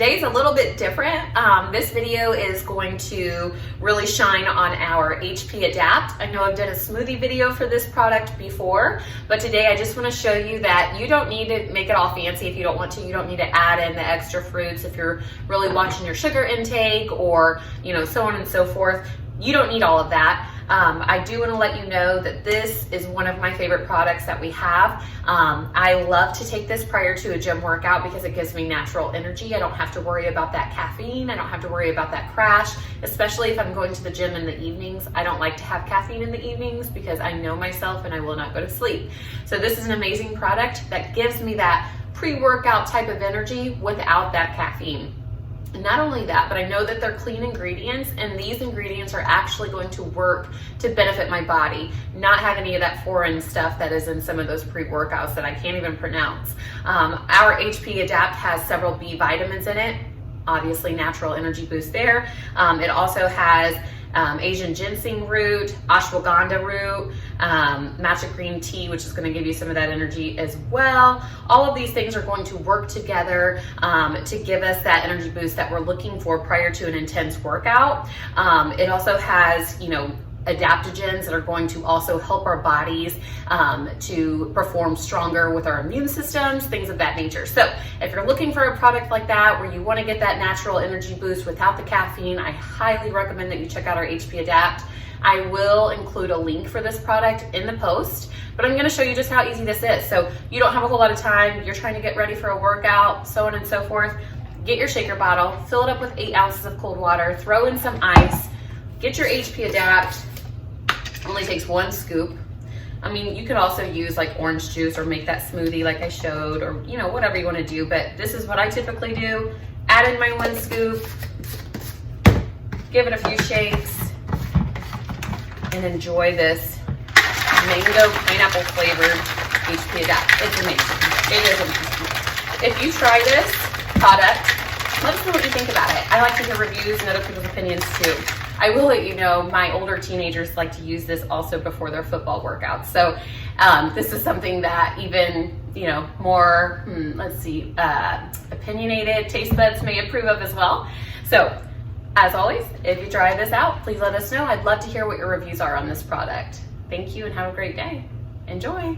today's a little bit different. This video is going to really shine on our HP Adapt. I know I've done a smoothie video for this product before, but today I just want to show you that you don't need to make it all fancy if you don't want to. You don't need to add in the extra fruits if you're really watching your sugar intake or, so on and so forth. You don't need all of that. I do want to let you know that this is one of my favorite products that we have. I love to take this prior to a gym workout because it gives me natural energy. I don't have to worry about that caffeine. I don't have to worry about that crash, especially if I'm going to the gym in the evenings. I don't like to have caffeine in the evenings because I know myself and I will not go to sleep. So this is an amazing product that gives me that pre-workout type of energy without that caffeine. And not only that, but I know that they're clean ingredients, and these ingredients are actually going to work to benefit my body, not have any of that foreign stuff that is in some of those pre-workouts that I can't even pronounce. Our HP Adapt has several B vitamins in it, obviously natural energy boost there. It also has Asian ginseng root, ashwagandha root, matcha green tea, which is going to give you some of that energy as well. All of these things are going to work together to give us that energy boost that we're looking for prior to an intense workout. It also has, adaptogens that are going to also help our bodies to perform stronger with our immune systems, things of that nature. So if you're looking for a product like that where you want to get that natural energy boost without the caffeine, I highly recommend that you check out our HP Adapt. I will include a link for this product in the post, but I'm going to show you just how easy this is. So you don't have a whole lot of time, you're trying to get ready for a workout, so on and so forth. Get your shaker bottle, fill it up with 8 ounces of cold water, throw in some ice, get your HP Adapt. Only takes 1 scoop. I mean, you could also use like orange juice or make that smoothie like I showed, or whatever you want to do, but this is what I typically do. Add in my 1 scoop, give it a few shakes, and enjoy this mango pineapple flavored HP Adapt. It's amazing. It is amazing. If you try this product, let us know what you think about it. I like to hear reviews and other people's opinions too. I will let you know, my older teenagers like to use this also before their football workouts. So this is something that even, more, opinionated taste buds may approve of as well. So as always, if you try this out, please let us know. I'd love to hear what your reviews are on this product. Thank you and have a great day. Enjoy.